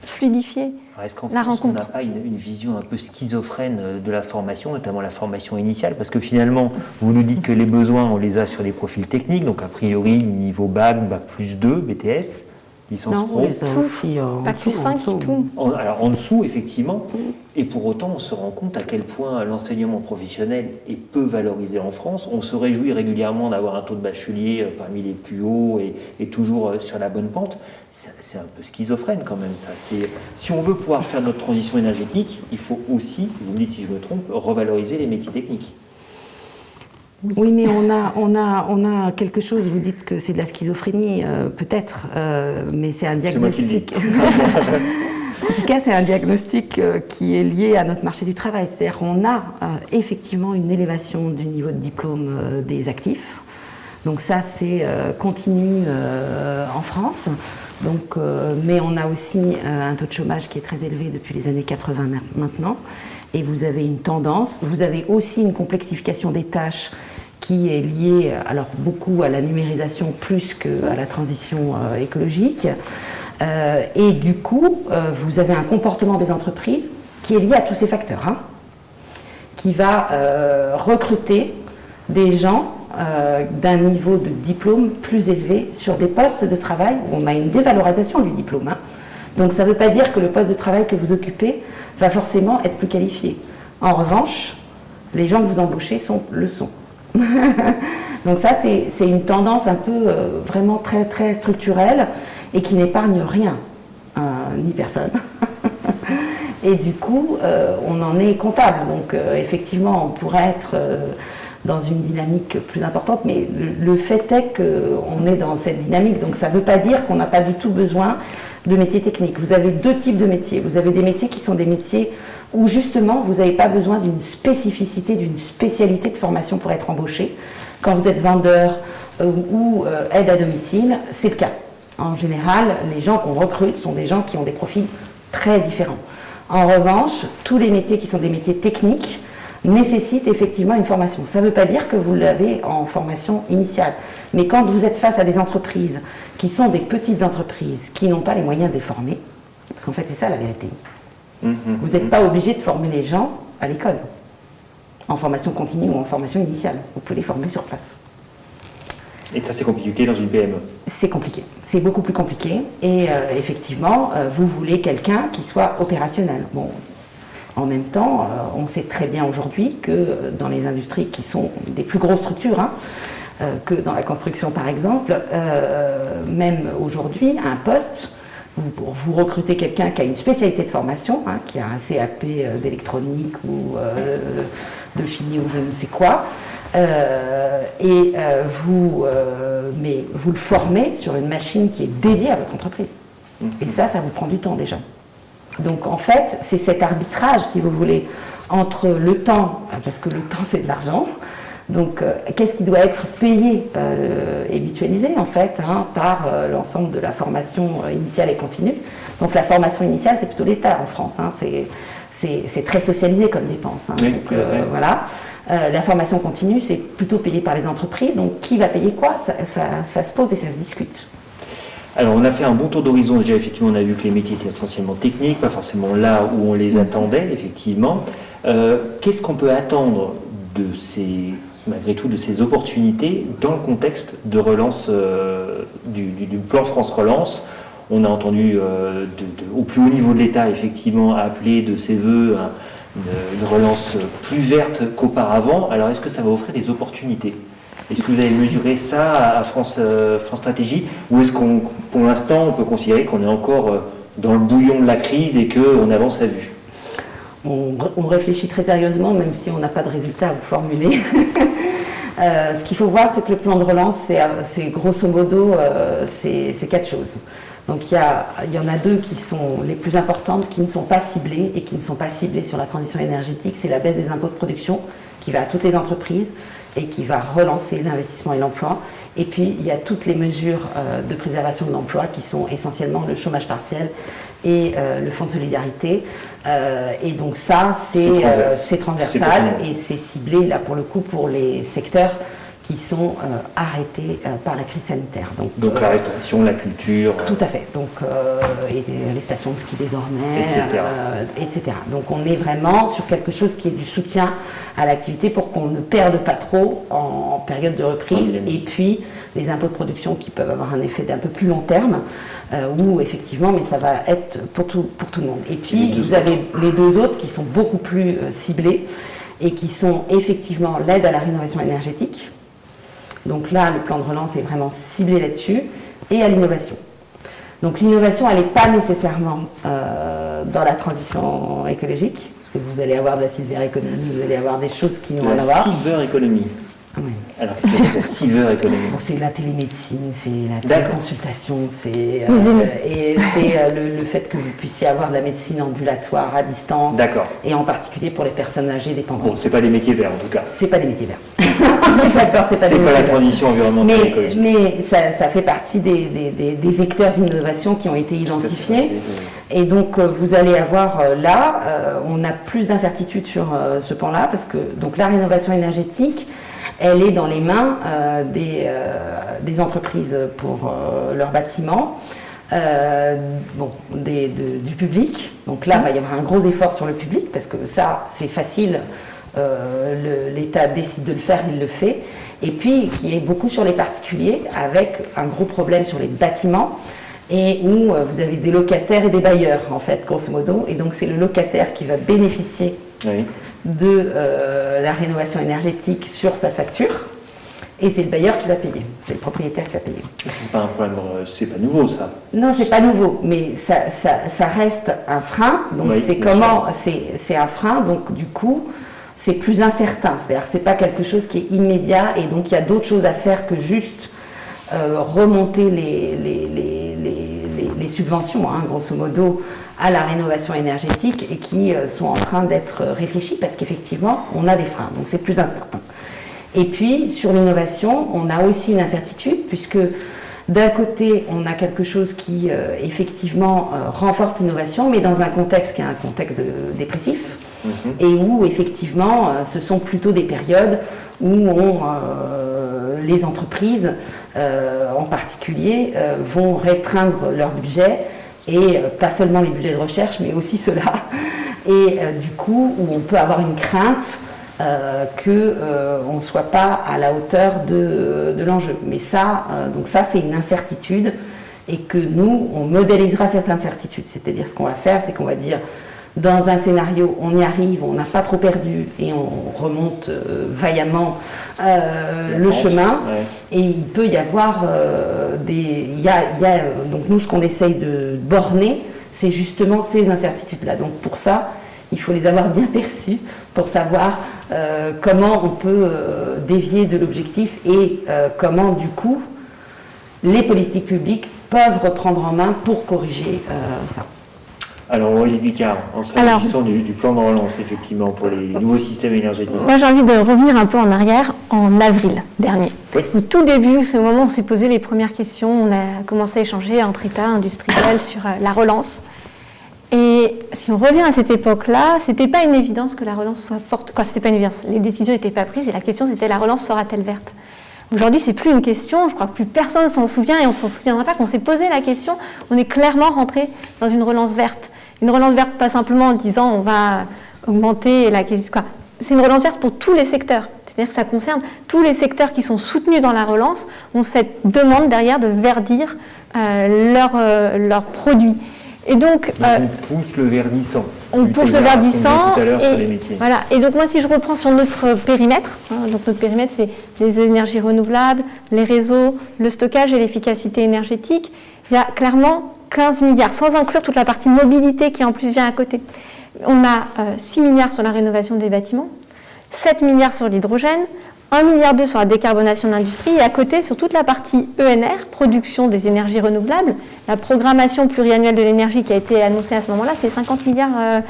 fluidifier. Alors, est-ce qu'en France, on n'a pas une vision un peu schizophrène de la formation, notamment la formation initiale? Parce que finalement, vous nous dites que les besoins, on les a sur les profils techniques, donc a priori, niveau BAC, BAC plus 2, BTS, licence pro. BAC plus 5, tout. Alors en dessous, effectivement, et pour autant, on se rend compte à quel point l'enseignement professionnel est peu valorisé en France. On se réjouit régulièrement d'avoir un taux de bachelier parmi les plus hauts et toujours sur la bonne pente. C'est un peu schizophrène quand même, ça. Si on veut pouvoir faire notre transition énergétique, il faut aussi, vous me dites si je me trompe, revaloriser les métiers techniques. Oui, mais on a quelque chose, vous dites que c'est de la schizophrénie, peut-être, mais c'est un diagnostic. En tout cas, c'est un diagnostic qui est lié à notre marché du travail. C'est-à-dire qu'on a effectivement une élévation du niveau de diplôme des actifs. Donc ça, c'est continu en France. Donc, mais on a aussi un taux de chômage qui est très élevé depuis les années 80 maintenant. Et vous avez une tendance, vous avez aussi une complexification des tâches qui est liée alors beaucoup à la numérisation plus qu'à la transition écologique. Et du coup, vous avez un comportement des entreprises qui est lié à tous ces facteurs, qui va recruter des gens d'un niveau de diplôme plus élevé sur des postes de travail où on a une dévalorisation du diplôme. Donc ça ne veut pas dire que le poste de travail que vous occupez va forcément être plus qualifié. En revanche, les gens que vous embauchez le sont. Donc ça, c'est une tendance un peu vraiment très, très structurelle et qui n'épargne rien, ni personne. Et du coup, on en est comptable. Donc effectivement, on pourrait être dans une dynamique plus importante, mais le fait est qu'on est dans cette dynamique. Donc ça ne veut pas dire qu'on n'a pas du tout besoin de métiers techniques. Vous avez deux types de métiers. Vous avez des métiers qui sont des métiers où justement vous n'avez pas besoin d'une spécificité, d'une spécialité de formation pour être embauché. Quand vous êtes vendeur ou aide à domicile, c'est le cas. En général, les gens qu'on recrute sont des gens qui ont des profils très différents. En revanche, tous les métiers qui sont des métiers techniques nécessitent effectivement une formation. Ça ne veut pas dire que vous l'avez en formation initiale. Mais quand vous êtes face à des entreprises qui sont des petites entreprises, qui n'ont pas les moyens de les former, parce qu'en fait c'est ça la vérité, vous n'êtes pas obligé de former les gens à l'école, en formation continue ou en formation initiale. Vous pouvez les former sur place. Et ça, c'est compliqué dans une PME. C'est compliqué, c'est beaucoup plus compliqué. Et effectivement, vous voulez quelqu'un qui soit opérationnel. Bon, en même temps, on sait très bien aujourd'hui que dans les industries qui sont des plus grosses structures, que dans la construction par exemple, même aujourd'hui, un poste, vous recrutez quelqu'un qui a une spécialité de formation, qui a un CAP d'électronique ou de chimie ou je ne sais quoi, mais vous le formez sur une machine qui est dédiée à votre entreprise. Et ça vous prend du temps déjà. Donc en fait, c'est cet arbitrage, si vous voulez, entre le temps, parce que le temps c'est de l'argent, donc qu'est-ce qui doit être payé et mutualisé en fait par l'ensemble de la formation initiale et continue. Donc la formation initiale c'est plutôt l'État en France, c'est très socialisé comme dépense. Oui, donc, voilà. La formation continue c'est plutôt payé par les entreprises, donc qui va payer quoi, ça se pose et ça se discute. Alors, on a fait un bon tour d'horizon. Déjà, effectivement, on a vu que les métiers étaient essentiellement techniques, pas forcément là où on les attendait, effectivement. Qu'est-ce qu'on peut attendre malgré tout, de ces opportunités dans le contexte de relance du plan France Relance? On a entendu au plus haut niveau de l'État, effectivement, appeler de ses voeux une relance plus verte qu'auparavant. Alors, est-ce que ça va offrir des opportunités ? Est-ce que vous avez mesuré ça à France Stratégie, ou est-ce qu'on, pour l'instant, on peut considérer qu'on est encore dans le bouillon de la crise et qu'on avance à vue? On réfléchit très sérieusement, même si on n'a pas de résultat à vous formuler. Ce qu'il faut voir, c'est que le plan de relance, c'est grosso modo, c'est 4 choses. Donc il y en a 2 qui sont les plus importantes, qui ne sont pas ciblées et qui ne sont pas ciblées sur la transition énergétique. C'est la baisse des impôts de production qui va à toutes les entreprises et qui va relancer l'investissement et l'emploi. Et puis, il y a toutes les mesures de préservation de l'emploi qui sont essentiellement le chômage partiel et le fonds de solidarité. Et donc ça, c'est transversal et c'est ciblé, là, pour le coup, pour les secteurs qui sont arrêtés par la crise sanitaire. Donc la restauration, la culture... Tout à fait. Donc, et les stations de ski désormais, etc. Donc on est vraiment sur quelque chose qui est du soutien à l'activité pour qu'on ne perde pas trop en période de reprise. Et puis les impôts de production qui peuvent avoir un effet d'un peu plus long terme, où effectivement, mais ça va être pour tout le monde. Et puis vous avez les 2 autres qui sont beaucoup plus ciblés et qui sont effectivement l'aide à la rénovation énergétique. Donc là, le plan de relance est vraiment ciblé là-dessus, et à l'innovation. Donc l'innovation, elle n'est pas nécessairement dans la transition écologique, parce que vous allez avoir de la silver economy, vous allez avoir des choses qui n'ont rien à voir. Silver economy. Oui. Alors, qu'est-ce que la silver economy? C'est la télémédecine, c'est la téléconsultation, et c'est le fait que vous puissiez avoir de la médecine ambulatoire à distance. D'accord. Et en particulier pour les personnes âgées dépendantes. Bon, c'est pas des métiers verts en tout cas. C'est pas des métiers verts. D'accord, c'est pas la transition environnementale écologique. Mais ça fait partie des vecteurs d'innovation qui ont été identifiés. Et donc vous allez avoir on a plus d'incertitudes sur ce pan-là, parce que donc la rénovation énergétique, elle est dans les mains des entreprises pour leurs bâtiments, du public. Donc là, il va y avoir un gros effort sur le public, parce que ça, c'est facile. L'État décide de le faire, il le fait. Et puis, qui est beaucoup sur les particuliers, avec un gros problème sur les bâtiments, et où vous avez des locataires et des bailleurs, en fait, grosso modo. Et donc, c'est le locataire qui va bénéficier de la rénovation énergétique sur sa facture, et c'est le bailleur qui va payer, c'est le propriétaire qui va payer. C'est pas un problème, c'est pas nouveau ça. Non, c'est pas nouveau, mais ça reste un frein. Donc c'est un frein, donc du coup c'est plus incertain. C'est-à-dire que c'est pas quelque chose qui est immédiat, et donc il y a d'autres choses à faire que juste remonter les subventions, grosso modo, à la rénovation énergétique, et qui sont en train d'être réfléchies, parce qu'effectivement, on a des freins, donc c'est plus incertain. Et puis, sur l'innovation, on a aussi une incertitude, puisque d'un côté, on a quelque chose qui, effectivement, renforce l'innovation, mais dans un contexte qui est un contexte dépressif, et où, effectivement, ce sont plutôt des périodes où les entreprises, en particulier, vont restreindre leur budget, et pas seulement les budgets de recherche, mais aussi ceux-là, et du coup, où on peut avoir une crainte qu'on ne soit pas à la hauteur de l'enjeu. Mais ça, donc ça, c'est une incertitude et que nous, on modélisera cette incertitude. C'est-à-dire, ce qu'on va faire, c'est qu'on va dire, dans un scénario, on y arrive, on n'a pas trop perdu et on remonte vaillamment le chemin. Ouais. Et il peut y avoir donc nous, ce qu'on essaye de borner, c'est justement ces incertitudes-là. Donc pour ça, il faut les avoir bien perçues pour savoir comment on peut dévier de l'objectif et comment, du coup, les politiques publiques peuvent reprendre en main pour corriger ça. Alors, Aurélie Picard, en s'agissant du plan de relance, effectivement, pour les nouveaux systèmes énergétiques. Moi, j'ai envie de revenir un peu en arrière, en avril dernier. Oui. Au tout début, c'est au moment où on s'est posé les premières questions, on a commencé à échanger entre États industriels sur la relance. Et si on revient à cette époque-là, c'était pas une évidence que la relance soit forte. Quoi, c'était pas une évidence. Les décisions n'étaient pas prises et la question, c'était la relance sera-t-elle verte ? Aujourd'hui, c'est plus une question, je crois que plus personne s'en souvient et on ne s'en souviendra pas qu'on s'est posé la question. On est clairement rentré dans une relance verte. Une relance verte, pas simplement en disant on va augmenter la question. Quoi. C'est une relance verte pour tous les secteurs. C'est-à-dire que ça concerne tous les secteurs qui sont soutenus dans la relance, ont cette demande derrière de verdir leurs produits. Et donc on pousse le verdissant. On pousse le verdissant. Tout à l'heure sur les métiers. Voilà. Et donc moi, si je reprends sur notre périmètre, donc notre périmètre, c'est les énergies renouvelables, les réseaux, le stockage et l'efficacité énergétique. Il y a clairement 15 milliards, sans inclure toute la partie mobilité qui en plus vient à côté. On a 6 milliards sur la rénovation des bâtiments, 7 milliards sur l'hydrogène, 1,2 milliard sur la décarbonation de l'industrie et à côté sur toute la partie ENR, production des énergies renouvelables, la programmation pluriannuelle de l'énergie qui a été annoncée à ce moment-là, c'est 50 milliards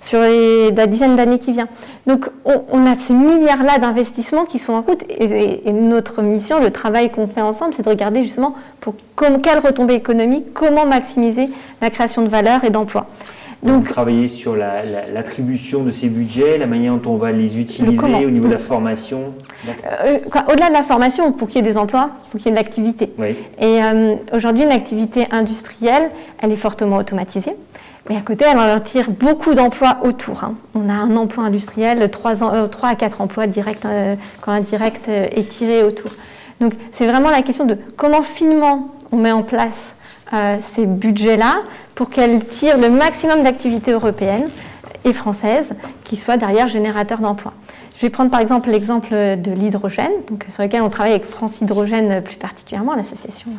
sur la dizaine d'années qui vient. Donc on a ces milliards-là d'investissements qui sont en route et notre mission, le travail qu'on fait ensemble, c'est de regarder justement pour quelle retombée économique, comment maximiser la création de valeur et d'emplois. Donc, travailler sur l'attribution de ces budgets, la manière dont on va les utiliser au niveau de la formation. Au-delà de la formation, pour qu'il y ait des emplois, il faut qu'il y ait de l'activité. Oui. Et aujourd'hui, une activité industrielle, elle est fortement automatisée. Mais à côté, elle en tire beaucoup d'emplois autour. On a un emploi industriel, 3 à 4 emplois directs, quand indirect est tiré autour. Donc c'est vraiment la question de comment finement on met en place ces budgets-là pour qu'elles tirent le maximum d'activités européennes et françaises qui soient derrière générateurs d'emplois. Je vais prendre par exemple l'exemple de l'hydrogène, donc sur lequel on travaille avec France Hydrogène plus particulièrement, l'association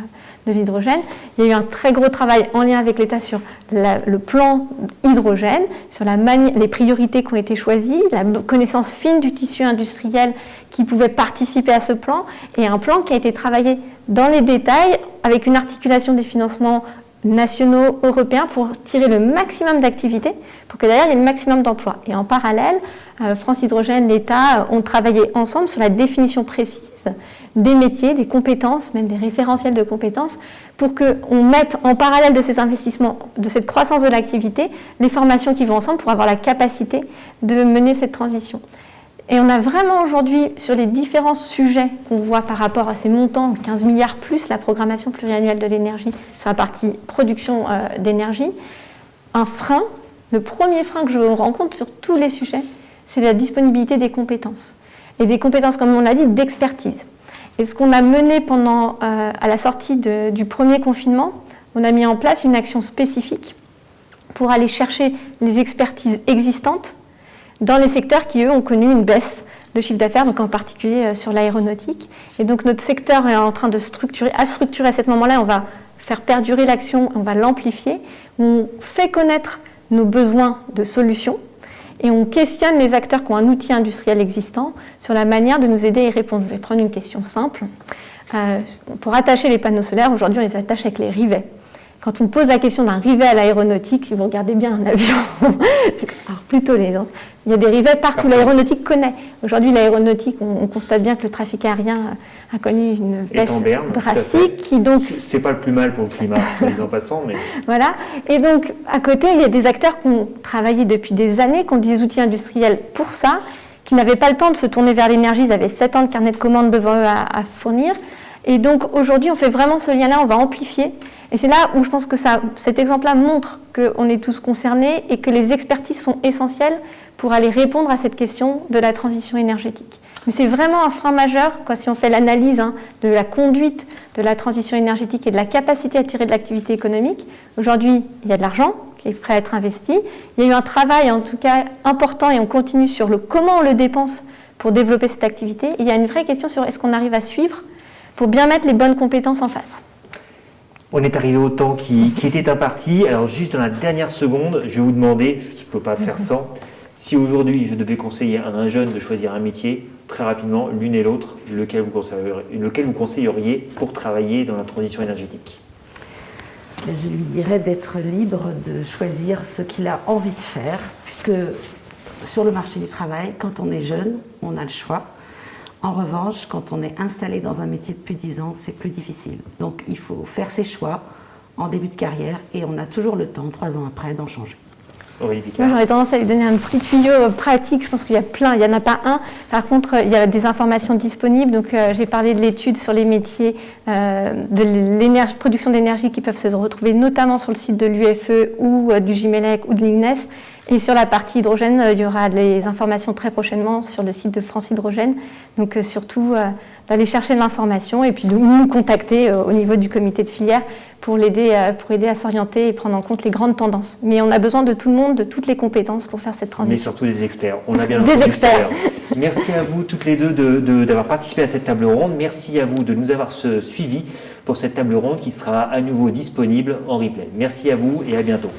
de l'hydrogène. Il y a eu un très gros travail en lien avec l'État sur le plan hydrogène, sur les priorités qui ont été choisies, la connaissance fine du tissu industriel qui pouvait participer à ce plan, et un plan qui a été travaillé dans les détails avec une articulation des financements nationaux, européens, pour tirer le maximum d'activités, pour que derrière il y ait le maximum d'emplois. Et en parallèle, France Hydrogène, l'État ont travaillé ensemble sur la définition précise des métiers, des compétences, même des référentiels de compétences, pour qu'on mette en parallèle de ces investissements, de cette croissance de l'activité, les formations qui vont ensemble pour avoir la capacité de mener cette transition. Et on a vraiment aujourd'hui, sur les différents sujets qu'on voit par rapport à ces montants, 15 milliards plus la programmation pluriannuelle de l'énergie sur la partie production d'énergie, un frein, le premier frein que je rencontre sur tous les sujets, c'est la disponibilité des compétences. Et des compétences, comme on l'a dit, d'expertise. Et ce qu'on a mené à la sortie du premier confinement, on a mis en place une action spécifique pour aller chercher les expertises existantes dans les secteurs qui, eux, ont connu une baisse de chiffre d'affaires, donc en particulier sur l'aéronautique. Et donc notre secteur est en train de structurer à ce moment-là, on va faire perdurer l'action, on va l'amplifier, on fait connaître nos besoins de solutions et on questionne les acteurs qui ont un outil industriel existant sur la manière de nous aider à y répondre. Je vais prendre une question simple. Pour attacher les panneaux solaires, aujourd'hui on les attache avec les rivets. Quand on pose la question d'un rivet à l'aéronautique, si vous regardez bien un avion, alors plutôt il y a des rivets partout, l'aéronautique connaît. Aujourd'hui, l'aéronautique, on constate bien que le trafic aérien a connu une baisse drastique. C'est pas le plus mal pour le climat, en passant, mais... Voilà. Et donc, à côté, il y a des acteurs qui ont travaillé depuis des années, qui ont des outils industriels pour ça, qui n'avaient pas le temps de se tourner vers l'énergie. Ils avaient 7 ans de carnet de commandes devant eux à fournir. Et donc aujourd'hui, on fait vraiment ce lien-là, on va amplifier. Et c'est là où je pense que cet exemple-là montre qu'on est tous concernés et que les expertises sont essentielles pour aller répondre à cette question de la transition énergétique. Mais c'est vraiment un frein majeur, si on fait l'analyse de la conduite de la transition énergétique et de la capacité à tirer de l'activité économique. Aujourd'hui, il y a de l'argent qui est prêt à être investi. Il y a eu un travail, en tout cas, important, et on continue sur comment on le dépense pour développer cette activité. Et il y a une vraie question sur est-ce qu'on arrive à suivre pour bien mettre les bonnes compétences en face. On est arrivé au temps qui était imparti. Alors juste dans la dernière seconde, je vais vous demander, je ne peux pas faire sans, si aujourd'hui je devais conseiller à un jeune de choisir un métier, très rapidement, l'une et l'autre, lequel vous conseilleriez pour travailler dans la transition énergétique? Je lui dirais d'être libre de choisir ce qu'il a envie de faire, puisque sur le marché du travail, quand on est jeune, on a le choix. En revanche, quand on est installé dans un métier de plus de 10 ans, c'est plus difficile. Donc il faut faire ses choix en début de carrière et on a toujours le temps, 3 ans après, d'en changer. Moi, j'aurais tendance à lui donner un petit tuyau pratique. Je pense qu'il y a plein, il n'y en a pas un. Par contre, il y a des informations disponibles. Donc, j'ai parlé de l'étude sur les métiers de production d'énergie qui peuvent se retrouver notamment sur le site de l'UFE ou du GIMELEC ou de l'IGNES. Et sur la partie hydrogène, il y aura des informations très prochainement sur le site de France Hydrogène. Donc, surtout, d'aller chercher de l'information et puis de nous contacter au niveau du comité de filière pour aider à s'orienter et prendre en compte les grandes tendances. Mais on a besoin de tout le monde, de toutes les compétences pour faire cette transition. Mais surtout des experts. On a bien des experts. Merci à vous toutes les deux d'avoir participé à cette table ronde. Merci à vous de nous avoir suivis pour cette table ronde qui sera à nouveau disponible en replay. Merci à vous et à bientôt.